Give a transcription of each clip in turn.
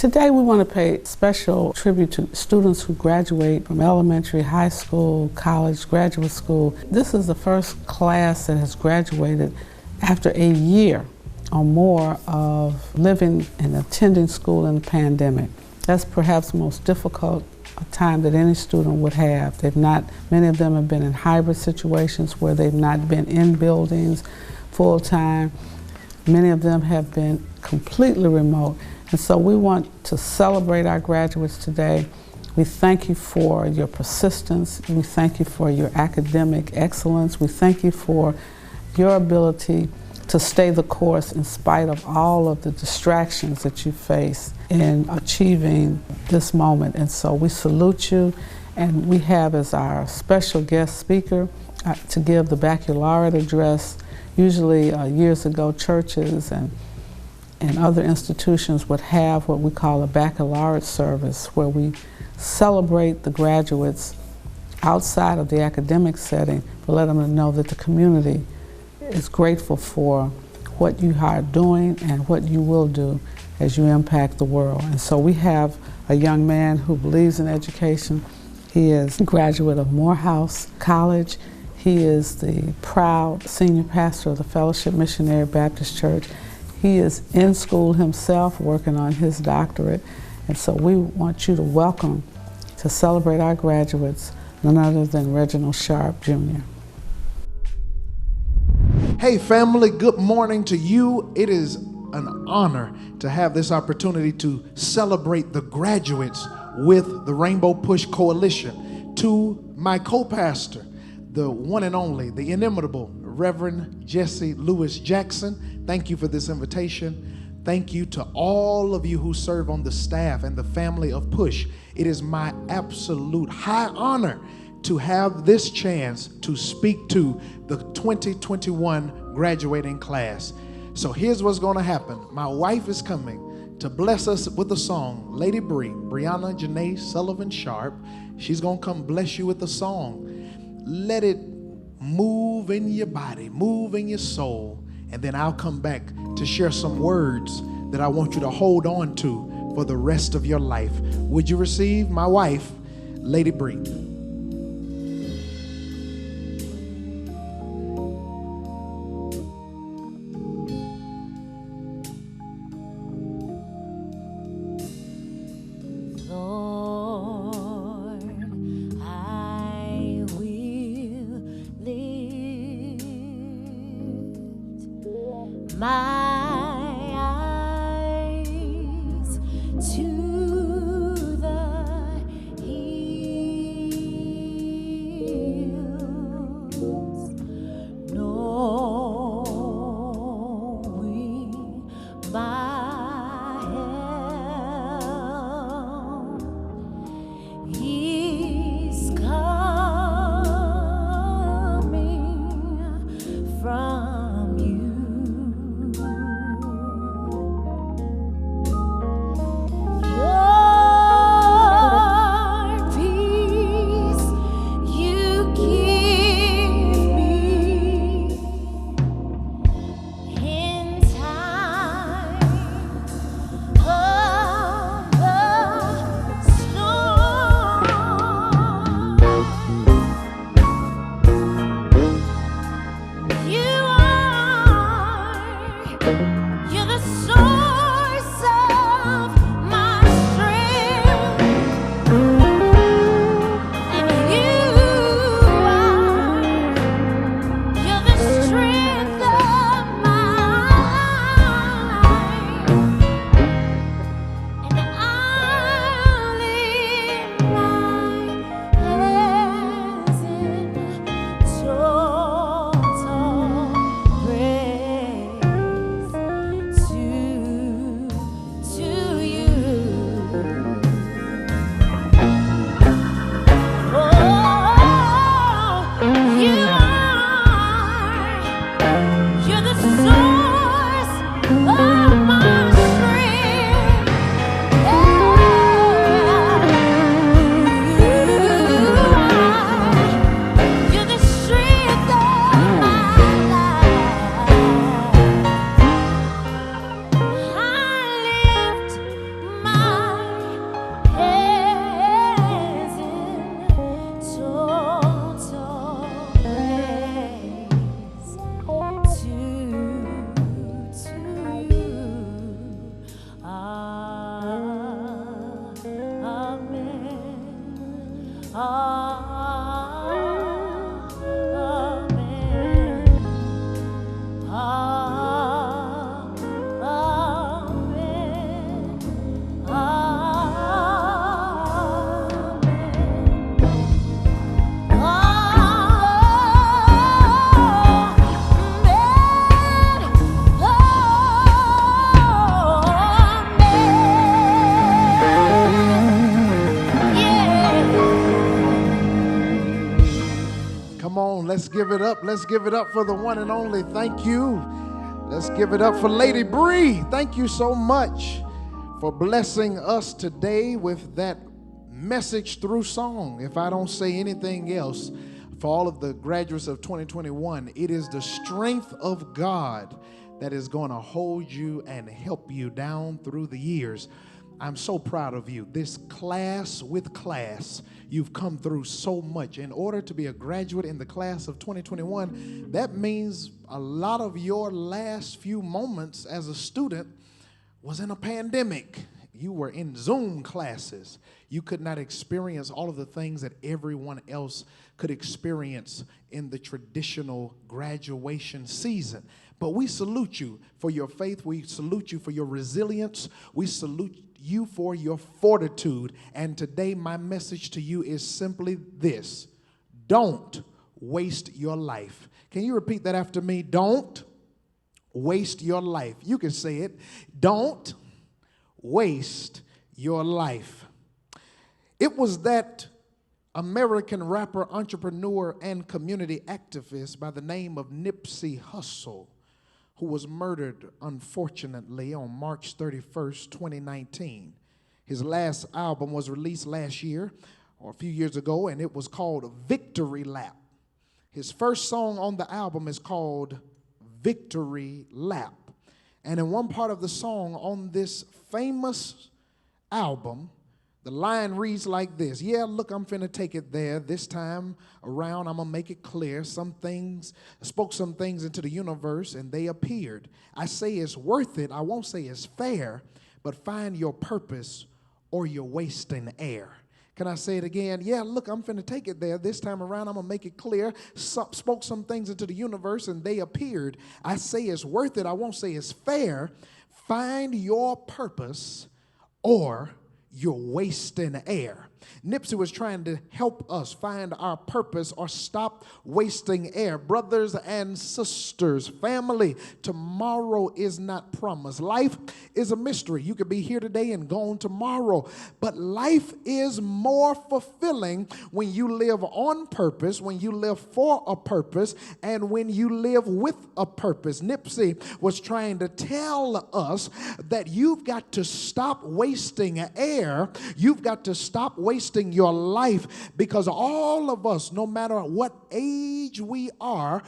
Today we want to pay special tribute to students who graduate from elementary, high school, college, graduate school. This is the first class that has graduated after a year or more of living and attending school in the pandemic. That's perhaps the most difficult time that any student would have. Many of them have been in hybrid situations where they've not been in buildings full time. Many of them have been completely remote. And so we want to celebrate our graduates today. We thank you for your persistence. We thank you for your academic excellence. We thank you for your ability to stay the course in spite of all of the distractions that you face in achieving this moment. And so we salute you, and we have as our special guest speaker to give the baccalaureate address. Usually years ago, churches and other institutions would have what we call a baccalaureate service, where we celebrate the graduates outside of the academic setting, but let them know that the community is grateful for what you are doing and what you will do as you impact the world. And so we have a young man who believes in education. He is a graduate of Morehouse College. He is the proud senior pastor of the Fellowship Missionary Baptist Church. He is in school himself, working on his doctorate. And so we want you to welcome, to celebrate our graduates, none other than Reginald Sharpe, Jr. Hey family, good morning to you. It is an honor to have this opportunity to celebrate the graduates with the Rainbow Push Coalition. To my co-pastor, the one and only, the inimitable Reverend Jesse Lewis Jackson, thank you for this invitation. Thank you to all of you who serve on the staff and the family of Push. It is my absolute high honor to have this chance to speak to the 2021 graduating class. So here's what's going to happen. My wife is coming to bless us with a song. Lady Brianna Janae Sullivan Sharpe, she's going to come bless you with a song. Let it move in your body, move in your soul, and then I'll come back to share some words that I want you to hold on to for the rest of your life. Would you receive my wife, Lady Bree? My eyes to the hills, knowing my help is coming from you. Come on, let's give it up. Let's give it up for the one and only. Thank you. Let's give it up for Lady Bree. Thank you so much for blessing us today with that message through song. If I don't say anything else, for all of the graduates of 2021, it is the strength of God that is going to hold you and help you down through the years. I'm so proud of you. This class with class, you've come through so much. In order to be a graduate in the class of 2021, that means a lot of your last few moments as a student was in a pandemic. You were in Zoom classes. You could not experience all of the things that everyone else could experience in the traditional graduation season. But we salute you for your faith. We salute you for your resilience. We salute you for your fortitude. And today my message to you is simply this: don't waste your life. Can you repeat that after me? Don't waste your life. You can say it. Don't waste your life. It was that American rapper, entrepreneur, and community activist by the name of Nipsey Hussle who was murdered, unfortunately, on March 31st, 2019. His last album was released last year, or a few years ago, and it was called Victory Lap. His first song on the album is called Victory Lap. And in one part of the song on this famous album, the line reads like this: yeah, look, I'm finna take it there. This time around, I'm gonna make it clear. Spoke some things into the universe and they appeared. I say it's worth it. I won't say it's fair, but find your purpose or you're wasting air. Can I say it again? Yeah, look, I'm finna take it there. This time around, I'm gonna make it clear. Spoke some things into the universe and they appeared. I say it's worth it. I won't say it's fair. Find your purpose or you're wasting air. Nipsey was trying to help us find our purpose or stop wasting air. Brothers and sisters, family, tomorrow is not promised. Life is a mystery. You could be here today and gone tomorrow. But life is more fulfilling when you live on purpose, when you live for a purpose, and when you live with a purpose. Nipsey was trying to tell us that you've got to stop wasting air. You've got to stop wasting your life, because all of us, no matter what age we are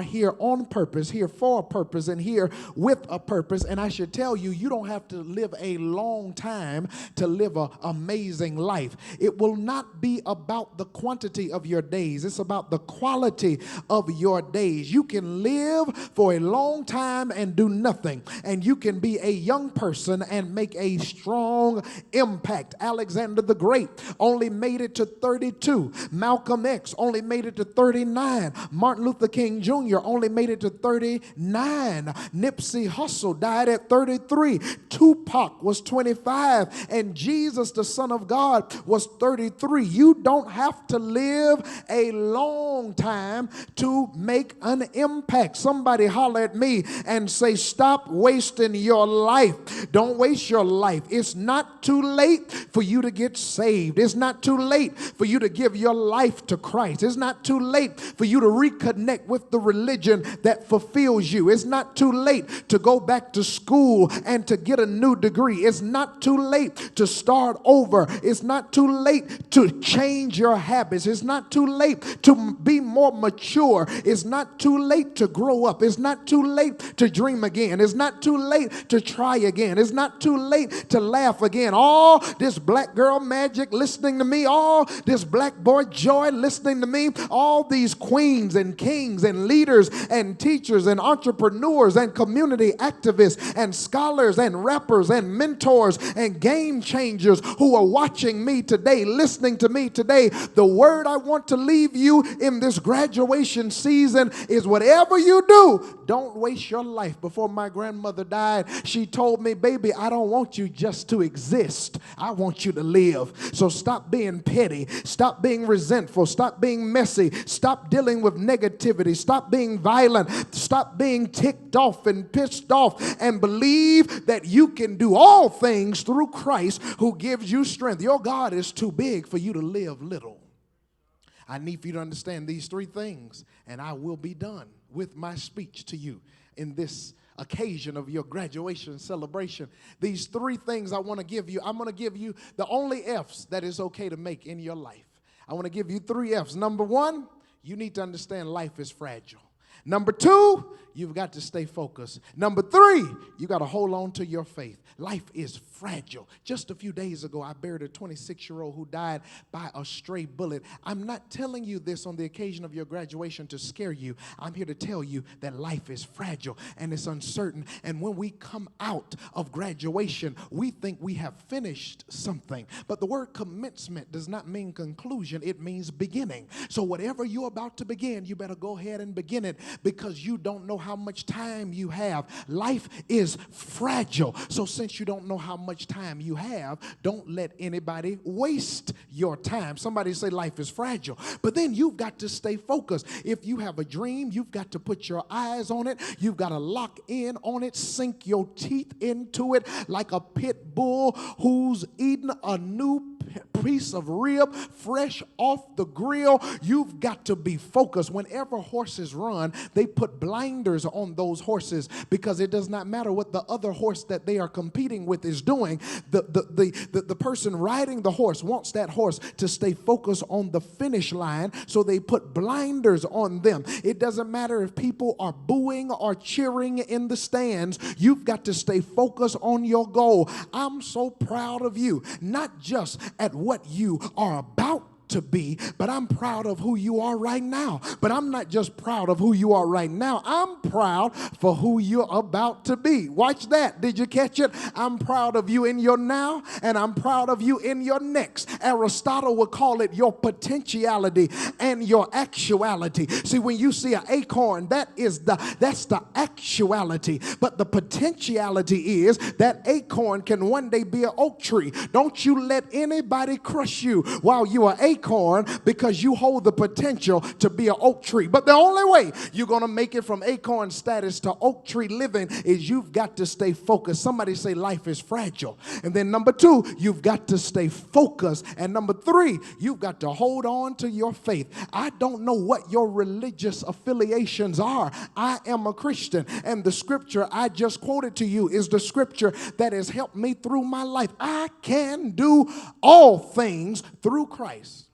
here on purpose, here for a purpose, and here with a purpose. And I should tell you, you don't have to live a long time to live an amazing life. It will not be about the quantity of your days. It's about the quality of your days. You can live for a long time and do nothing, and you can be a young person and make a strong impact. Alexander the Great only made it to 32. Malcolm X only made it to 39. Martin Luther King Jr. only made it to 39. Nipsey Hussle died at 33. Tupac was 25. And Jesus, the Son of God, was 33. You don't have to live a long time to make an impact. Somebody holler at me and say, stop wasting your life. Don't waste your life. It's not too late for you to get saved. It's not too late for you to give your life to Christ. It's not too late for you to reconnect with the religion that fulfills you. It's not too late to go back to school and to get a new degree. It's not too late to start over. It's not too late to change your habits. It's not too late to be more mature. It's not too late to grow up. It's not too late to dream again. It's not too late to try again. It's not too late to laugh again. All this black girl magic music listening to me, all this black boy joy listening to me, all these queens and kings and leaders and teachers and entrepreneurs and community activists and scholars and rappers and mentors and game changers who are watching me today, listening to me today. The word I want to leave you in this graduation season is whatever you do, don't waste your life. Before my grandmother died, she told me, baby, I don't want you just to exist. I want you to live. So stop being petty. Stop being resentful. Stop being messy. Stop dealing with negativity. Stop being violent. Stop being ticked off and pissed off, and believe that you can do all things through Christ who gives you strength. Your God is too big for you to live little. I need for you to understand these three things, and I will be done with my speech to you in this occasion of your graduation celebration. These three things I want to give you. I'm going to give you the only F's that is okay to make in your life. I want to give you three F's. Number one, you need to understand life is fragile. Number two, you've got to stay focused. Number three, you got to hold on to your faith. Life is fragile. Just a few days ago, I buried a 26-year-old who died by a stray bullet. I'm not telling you this on the occasion of your graduation to scare you. I'm here to tell you that life is fragile and it's uncertain. And when we come out of graduation, we think we have finished something. But the word commencement does not mean conclusion. It means beginning. So whatever you're about to begin, you better go ahead and begin it, because you don't know how much time you have. Life is fragile. So since you don't know how much time you have, don't let anybody waste your time. Somebody say life is fragile. But then you've got to stay focused. If you have a dream, you've got to put your eyes on it. You've got to lock in on it, sink your teeth into it like a pit bull who's eating a new piece of rib fresh off the grill. You've got to be focused. Whenever horses run, they put blinders on those horses, because it does not matter what the other horse that they are competing with is doing. The person riding the horse wants that horse to stay focused on the finish line, so they put blinders on them. It doesn't matter if people are booing or cheering in the stands. You've got to stay focused on your goal. I'm so proud of you, not just at what you are about to be, but I'm proud of who you are right now. But I'm not just proud of who you are right now. I'm proud for who you're about to be. Watch that. Did you catch it? I'm proud of you in your now, and I'm proud of you in your next. Aristotle would call it your potentiality and your actuality. See, when you see an acorn, that's the actuality. But the potentiality is that acorn can one day be an oak tree. Don't you let anybody crush you while you are acorn, because you hold the potential to be an oak tree. But the only way you're going to make it from acorn status to oak tree living is you've got to stay focused. Somebody say life is fragile. And then number two, you've got to stay focused. And number three, you've got to hold on to your faith. I don't know what your religious affiliations are. I am a Christian, and the scripture I just quoted to you is the scripture that has helped me through my life. I can do all things through Christ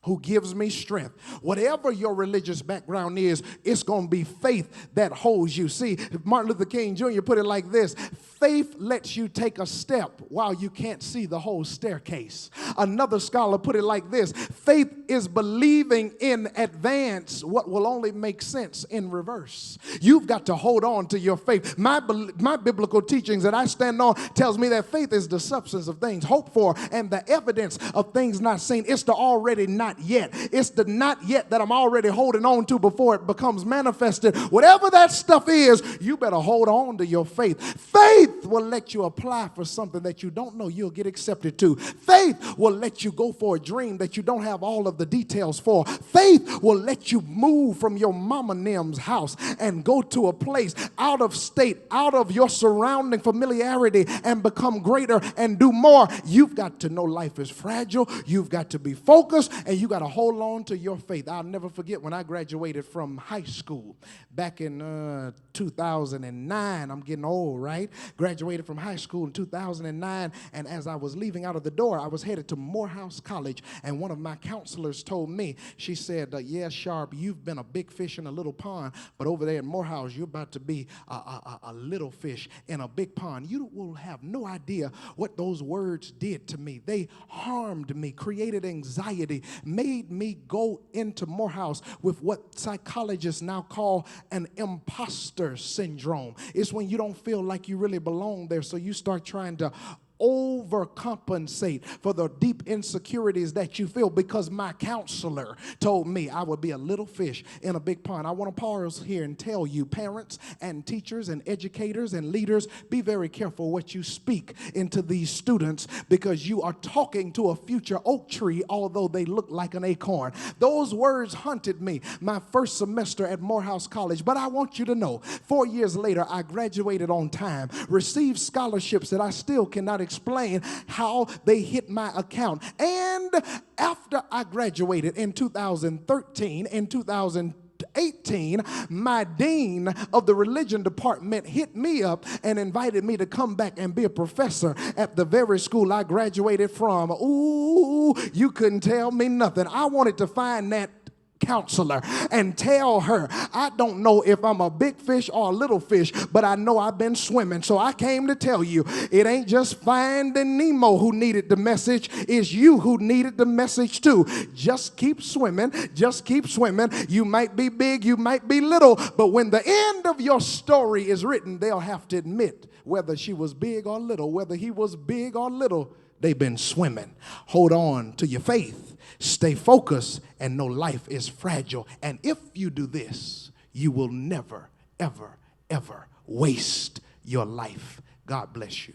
who gives me strength. Whatever your religious background is, it's going to be faith that holds you. See, Martin Luther King Jr. put it like this: faith lets you take a step while you can't see the whole staircase. Another scholar put it like this: faith is believing in advance what will only make sense in reverse. You've got to hold on to your faith. My biblical teachings that I stand on tells me that faith is the substance of things hoped for and the evidence of things not seen. It's the already not yet. It's the not yet that I'm already holding on to before it becomes manifested. Whatever that stuff is, you better hold on to your faith. Faith will let you apply for something that you don't know you'll get accepted to. Faith will let you go for a dream that you don't have all of the details for. Faith will let you move from your mama Nim's house and go to a place out of state, out of your surrounding familiarity, and become greater and do more. You've got to know life is fragile. You've got to be focused, and you You got to hold on to your faith. I'll never forget when I graduated from high school back in 2009. I'm getting old, right? Graduated from high school in 2009, and as I was leaving out of the door, I was headed to Morehouse College, and one of my counselors told me, she said, yeah, Sharpe, you've been a big fish in a little pond, but over there at Morehouse, you're about to be a little fish in a big pond. You will have no idea what those words did to me. They harmed me, created anxiety, made me go into Morehouse with what psychologists now call an imposter syndrome. It's when you don't feel like you really belong there, so you start trying to overcompensate for the deep insecurities that you feel, because my counselor told me I would be a little fish in a big pond. I want to pause here and tell you, parents and teachers and educators and leaders, be very careful what you speak into these students, because you are talking to a future oak tree, although they look like an acorn. Those words haunted me my first semester at Morehouse College, but I want you to know, 4 years later, I graduated on time, received scholarships that I still cannot explain how they hit my account. And after I graduated in 2013, in 2018, my dean of the religion department hit me up and invited me to come back and be a professor at the very school I graduated from. Ooh, you couldn't tell me nothing. I wanted to find that counselor and tell her, I don't know if I'm a big fish or a little fish, but I know I've been swimming. So I came to tell you, it ain't just Finding Nemo who needed the message, it's you who needed the message too. Just keep swimming, just keep swimming. You might be big, you might be little, but when the end of your story is written, they'll have to admit whether she was big or little, whether he was big or little, they've been swimming. Hold on to your faith. Stay focused and know life is fragile. And if you do this, you will never, ever, ever waste your life. God bless you.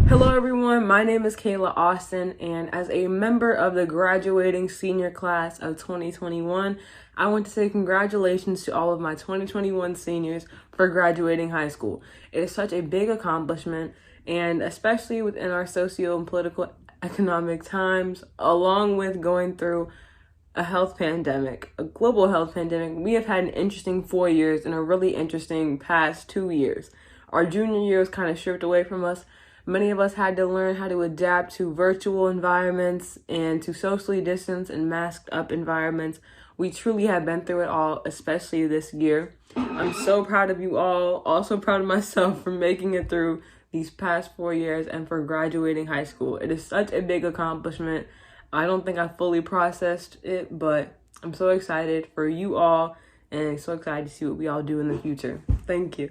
Hello everyone, my name is Kayla Austin, and as a member of the graduating senior class of 2021, I want to say congratulations to all of my 2021 seniors for graduating high school. It is such a big accomplishment, and especially within our socio and political economic times, along with going through a health pandemic, a global health pandemic, we have had an interesting 4 years and a really interesting past 2 years. Our junior year was kind of stripped away from us. Many of us had to learn how to adapt to virtual environments and to socially distanced and masked up environments. We truly have been through it all, especially this year. I'm so proud of you all, also proud of myself for making it through these past 4 years and for graduating high school. It is such a big accomplishment. I don't think I fully processed it, but I'm so excited for you all and so excited to see what we all do in the future. Thank you.